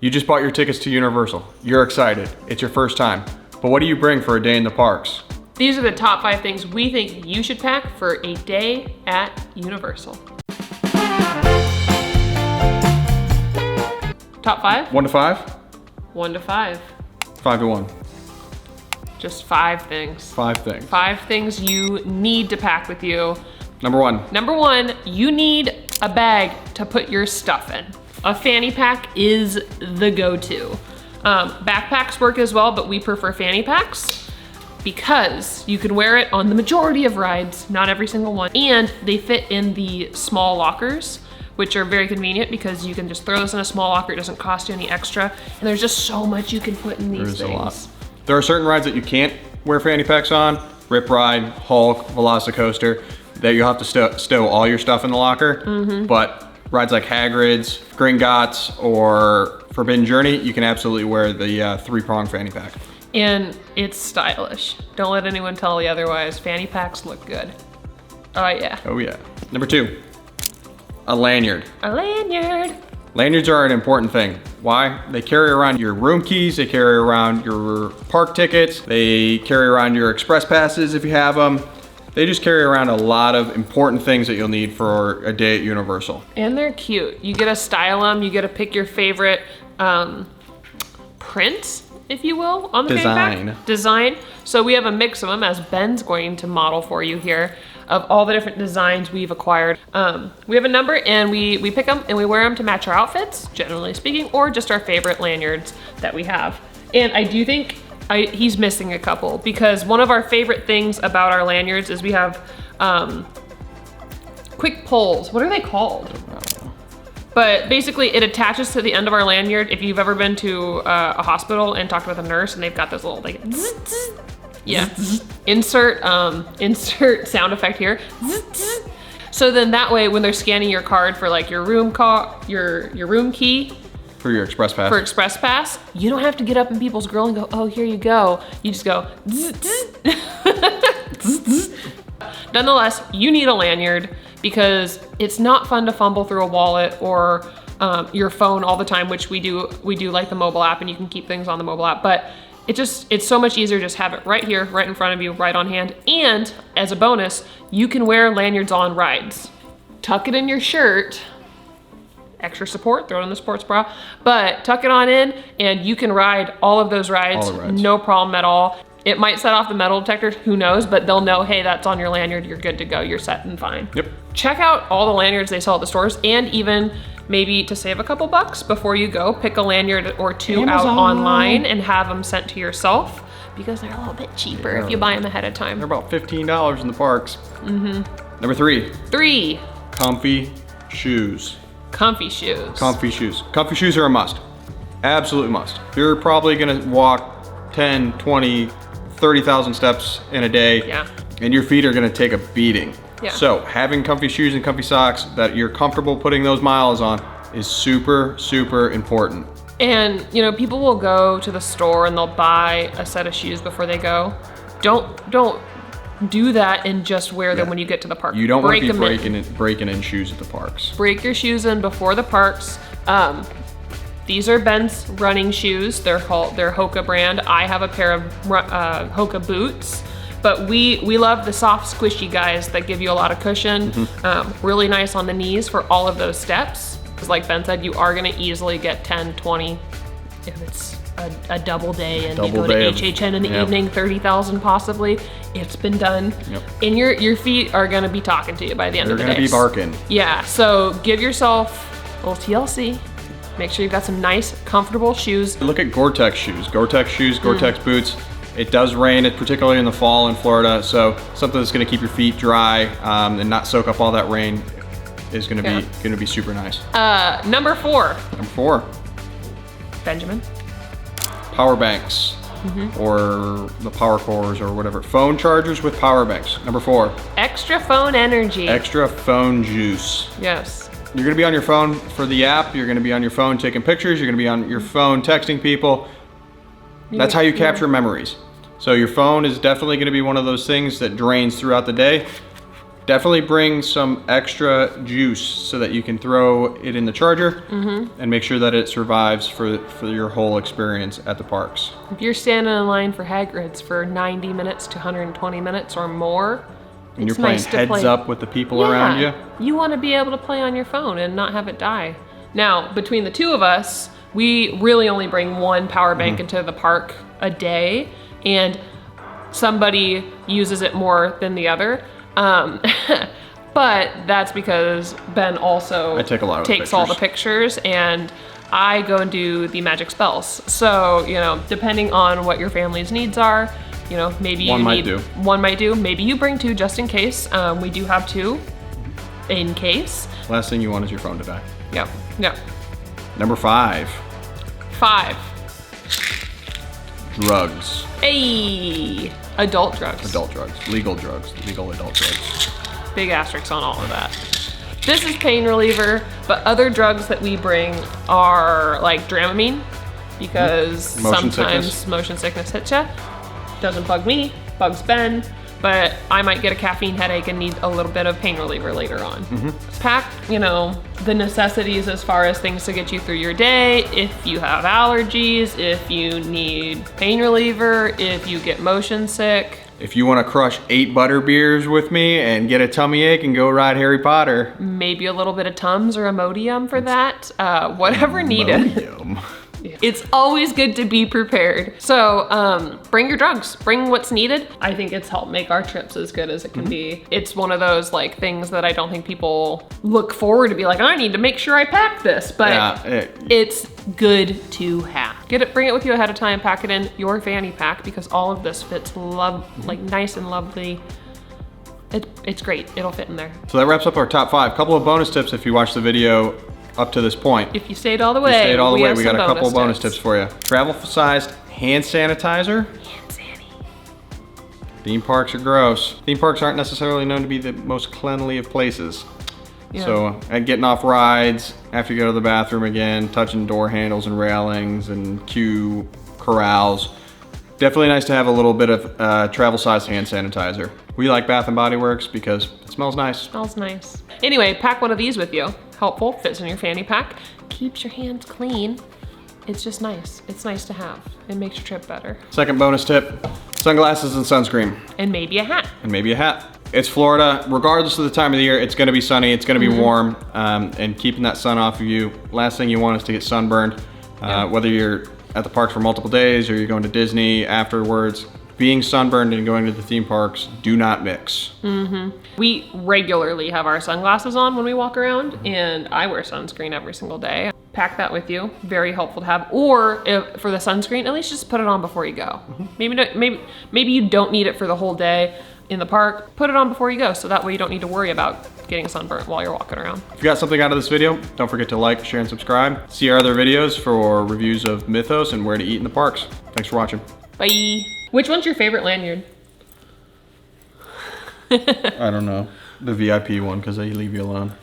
You just bought your tickets to Universal. You're excited. It's your first time. But what do you bring for a day in the parks? These are the top 5 things we think you should pack for a day at Universal. Top 5? 1 to 5? 1 to 5. 5 to 1. Just 5 things. 5 things. 5 things you need to pack with you. Number 1. Number 1, you need a bag to put your stuff in. A fanny pack is the go-to. Backpacks work as well, but we prefer fanny packs because you can wear it on the majority of rides, not every single one, and they fit in the small lockers, which are very convenient because you can just throw this in a small locker. It doesn't cost you any extra, and there's just so much you can put in these things. There's a lot. There are certain rides that you can't wear fanny packs on. Rip Ride, Hulk, Velocicoaster, that you have to stow all your stuff in the locker. But rides like Hagrid's, Gringotts, or Forbidden Journey, you can absolutely wear the 3-prong fanny pack. And it's stylish. Don't let anyone tell you otherwise. Fanny packs look good. Oh yeah. Oh yeah. Number 2, a lanyard. A lanyard. Lanyards are an important thing. Why? They carry around your room keys, they carry around your park tickets, they carry around your express passes if you have them. They just carry around a lot of important things that you'll need for a day at Universal. And they're cute. You get to style them, you get to pick your favorite print, if you will, on the fanny pack. Design. So we have a mix of them, as Ben's going to model for you here, of all the different designs we've acquired. We have a number and we pick them and we wear them to match our outfits, generally speaking, or just our favorite lanyards that we have. And I do think he's missing a couple, because one of our favorite things about our lanyards is we have quick pulls. What are they called? But basically it attaches to the end of our lanyard. If you've ever been to a hospital and talked with a nurse and they've got this little like, zzz, zzz. Yeah, insert sound effect here. Zzz, zzz. So then that way when they're scanning your card for like your room key, for your express pass. For express pass, you don't have to get up in people's grill and go, oh, here you go. You just go, zzz, zzz. Nonetheless, you need a lanyard because it's not fun to fumble through a wallet or your phone all the time, which we do like the mobile app and you can keep things on the mobile app, but it's so much easier to just have it right here, right in front of you, right on hand. And as a bonus, you can wear lanyards on rides. Tuck it in your shirt, extra support, throw it in the sports bra, but tuck it on in and you can ride all of those rides, no problem at all. It might set off the metal detectors, who knows, but they'll know, hey, that's on your lanyard, you're good to go, you're set and fine. Yep. Check out all the lanyards they sell at the stores, and even maybe to save a couple bucks before you go, pick a lanyard or two out online and have them sent to yourself, because they're a little bit cheaper if you buy them ahead of time. They're about $15 in the parks. Number 3. 3. Comfy shoes. Comfy shoes. Comfy shoes. Comfy shoes are a must. Absolute must. You're probably gonna walk 10, 20, 30,000 steps in a day. Yeah. And your feet are gonna take a beating. Yeah. So having comfy shoes and comfy socks that you're comfortable putting those miles on is super, super important. And you know, people will go to the store and they'll buy a set of shoes before they go. Don't do that and just wear them when you get to the park. You don't want to be breaking in shoes at the parks. Break your shoes in before the parks. These are Ben's running shoes. They're Hoka brand. I have a pair of Hoka boots, but we love the soft, squishy guys that give you a lot of cushion. Really nice on the knees for all of those steps. Because like Ben said, you are gonna easily get 10, 20, if it's a double day and you go to HHN in the evening, 30,000 possibly. It's been done. And your feet are gonna be talking to you by the end of the day. They're gonna be barking. Yeah, so give yourself a little TLC. Make sure you've got some nice, comfortable shoes. Look at Gore-Tex shoes, Gore-Tex boots. It does rain, particularly in the fall in Florida, so something that's gonna keep your feet dry and not soak up all that rain is gonna be super nice. Number 4. Number 4. Benjamin. Power banks, or the power cores or whatever. Phone chargers with power banks. Number 4. Extra phone energy. Extra phone juice. Yes. You're gonna be on your phone for the app, you're gonna be on your phone taking pictures, you're gonna be on your phone texting people. That's how you capture memories. So your phone is definitely gonna be one of those things that drains throughout the day. Definitely bring some extra juice so that you can throw it in the charger and make sure that it survives for your whole experience at the parks. If you're standing in line for Hagrid's for 90 minutes to 120 minutes or more, And you're it's playing nice to heads play. up with the people around you. You want to be able to play on your phone and not have it die. Now, between the two of us, we really only bring one power bank into the park a day, and somebody uses it more than the other. But that's because Ben also takes all the pictures, and I go and do the magic spells. So, you know, depending on what your family's needs are, you know, maybe you one might do. Maybe you bring two just in case. We do have two in case. Last thing you want is your phone to die. Yep, yep. Number 5. 5. Drugs. Hey, adult drugs. Adult drugs. Legal drugs. Legal adult drugs. Big asterisks on all of that. This is pain reliever, but other drugs that we bring are like Dramamine, because sometimes motion sickness hits ya. Doesn't bug me, bugs Ben, but I might get a caffeine headache and need a little bit of pain reliever later on. Pack, you know, the necessities as far as things to get you through your day. If you have allergies, if you need pain reliever, if you get motion sick. If you want to crush 8 butter beers with me and get a tummy ache and go ride Harry Potter. Maybe a little bit of Tums or Imodium for that. Whatever needed. Imodium. It's always good to be prepared. So bring your drugs, bring what's needed. I think it's helped make our trips as good as it can be. It's one of those like things that I don't think people look forward to be like, I need to make sure I pack this, but it's good to have. Bring it with you ahead of time, pack it in your fanny pack, because all of this fits like nice and lovely. It's great, it'll fit in there. So that wraps up our top 5. Couple of bonus tips if you watched the video up to this point. If you stayed all the way, we got a couple of bonus tips for you. Travel-sized hand sanitizer. Hand sanitizer. Theme parks are gross. Theme parks aren't necessarily known to be the most cleanly of places. Yeah. So, getting off rides, after you go to the bathroom again, touching door handles and railings and queue corrals. Definitely nice to have a little bit of travel-sized hand sanitizer. We like Bath & Body Works because it smells nice. Smells nice. Anyway, pack one of these with you. Helpful, fits in your fanny pack, keeps your hands clean. It's just nice. It's nice to have. It makes your trip better. Second bonus tip, sunglasses and sunscreen. And maybe a hat. It's Florida. Regardless of the time of the year, it's gonna be sunny, it's gonna be warm, and keeping that sun off of you. Last thing you want is to get sunburned, whether you're at the parks for multiple days or you're going to Disney afterwards. Being sunburned and going to the theme parks do not mix. We regularly have our sunglasses on when we walk around, and I wear sunscreen every single day. Pack that with you, very helpful to have. Or if, for the sunscreen, at least just put it on before you go. Maybe you don't need it for the whole day in the park. Put it on before you go, so that way you don't need to worry about getting sunburnt while you're walking around. If you got something out of this video, don't forget to like, share, and subscribe. See our other videos for reviews of Mythos and where to eat in the parks. Thanks for watching. Bye. Which one's your favorite lanyard? I don't know. The VIP one, because they leave you alone.